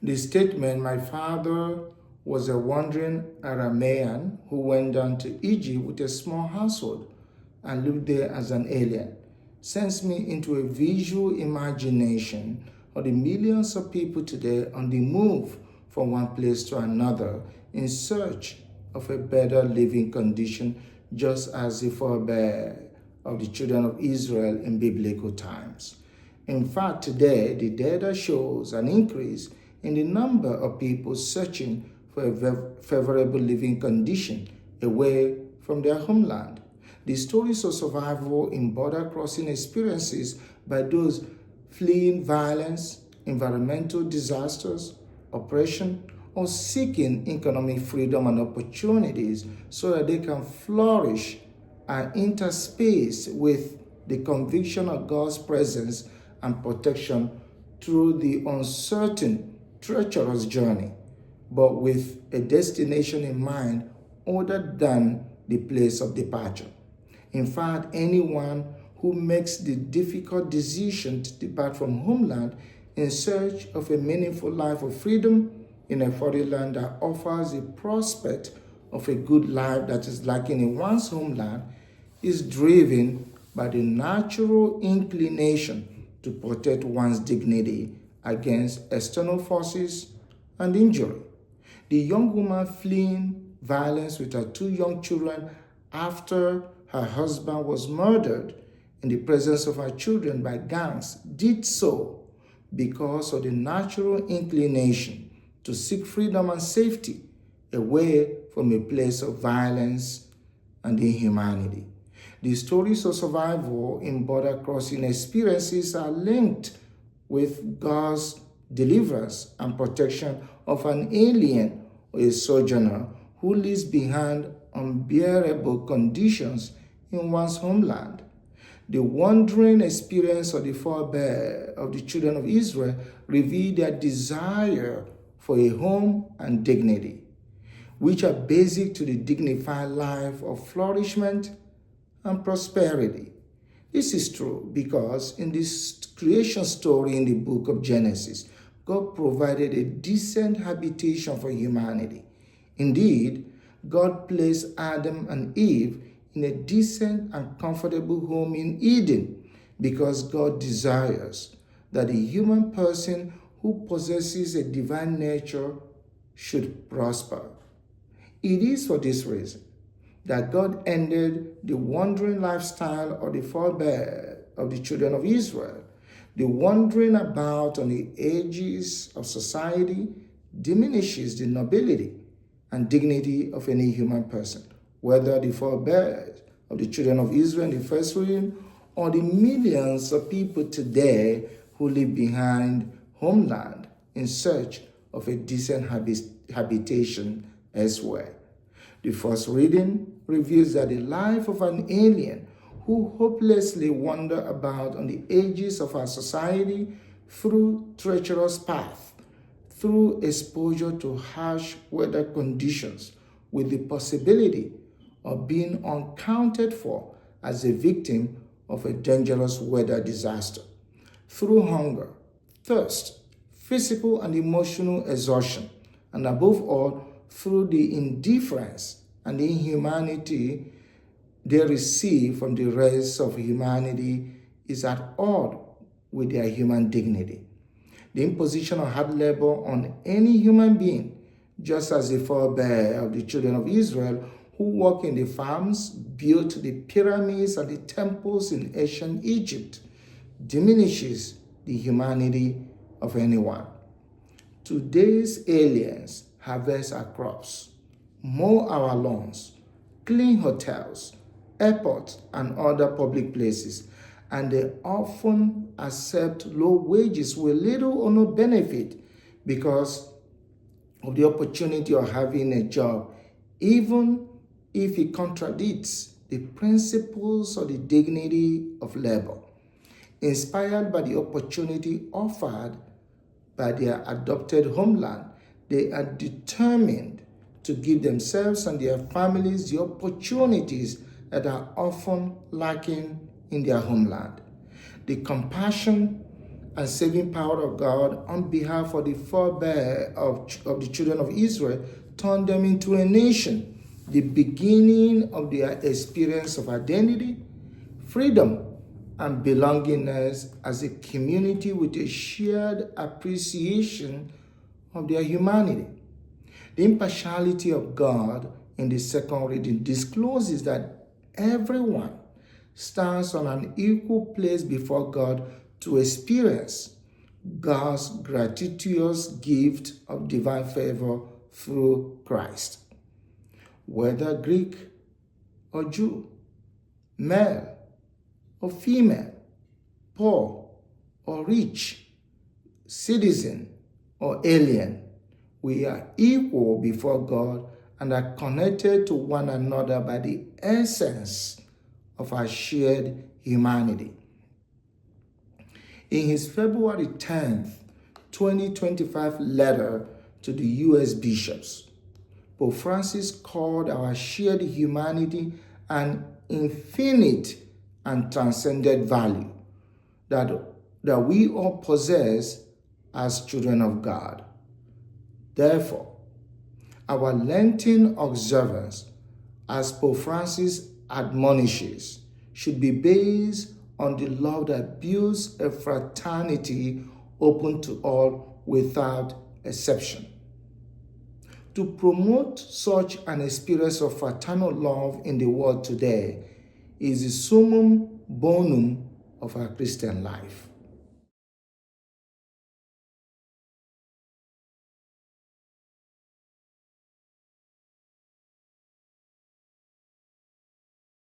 The statement, "My father was a wandering Aramean who went down to Egypt with a small household and lived there as an alien," sends me into a visual imagination of the millions of people today on the move from one place to another in search of a better living condition, just as the forebear of the children of Israel in biblical times. In fact, today, the data shows an increase in the number of people searching for a favorable living condition away from their homeland. The stories of survival in border crossing experiences by those fleeing violence, environmental disasters, oppression, or seeking economic freedom and opportunities so that they can flourish are interspersed with the conviction of God's presence and protection through the uncertain, treacherous journey, but with a destination in mind other than the place of departure. In fact, anyone who makes the difficult decision to depart from homeland in search of a meaningful life of freedom in a foreign land that offers a prospect of a good life that is lacking in one's homeland is driven by the natural inclination to protect one's dignity against external forces and injury. The young woman fleeing violence with her two young children after her husband was murdered in the presence of her children by gangs did so because of the natural inclination to seek freedom and safety away from a place of violence and inhumanity. The stories of survival in border crossing experiences are linked with God's deliverance and protection of an alien or a sojourner who leaves behind unbearable conditions in one's homeland. The wandering experience of the forebear of the children of Israel reveal their desire for a home and dignity, which are basic to the dignified life of flourishment and prosperity. This is true because in this creation story in the book of Genesis, God provided a decent habitation for humanity. Indeed, God placed Adam and Eve in a decent and comfortable home in Eden because God desires that the human person who possesses a divine nature should prosper. It is for this reason that God ended the wandering lifestyle of the forebear of the children of Israel. The wandering about on the edges of society diminishes the nobility and dignity of any human person, whether the forebears of the children of Israel in the first reign or the millions of people today who live behind homeland in search of a decent habitation elsewhere. The first reading reveals that the life of an alien who hopelessly wander about on the edges of our society through treacherous paths, through exposure to harsh weather conditions, with the possibility of being unaccounted for as a victim of a dangerous weather disaster, through hunger, thirst, physical and emotional exhaustion, and above all, through the indifference and inhumanity they receive from the rest of humanity is at odds with their human dignity. The imposition of hard labor on any human being, just as the forebear of the children of Israel who work in the farms, built the pyramids and the temples in ancient Egypt, diminishes the humanity of anyone. Today's aliens harvest our crops, mow our lawns, clean hotels, airports, and other public places, and they often accept low wages with little or no benefit because of the opportunity of having a job, even if it contradicts the principles of the dignity of labor. Inspired by the opportunity offered by their adopted homeland, they are determined to give themselves and their families the opportunities that are often lacking in their homeland. The compassion and saving power of God on behalf of the forebear of the children of Israel turned them into a nation, the beginning of their experience of identity, freedom, and belongingness as a community with a shared appreciation of their humanity. The impartiality of God in the second reading discloses that everyone stands on an equal place before God to experience God's gratuitous gift of divine favor through Christ. Whether Greek or Jew, male or female, poor or rich, citizen or alien, we are equal before God and are connected to one another by the essence of our shared humanity. In his February 10th, 2025 letter to the U.S. bishops, Pope Francis called our shared humanity an infinite and transcendent value that we all possess as children of God. Therefore, our Lenten observance, as Pope Francis admonishes, should be based on the love that builds a fraternity open to all without exception. To promote such an experience of fraternal love in the world today is the summum bonum of our Christian life.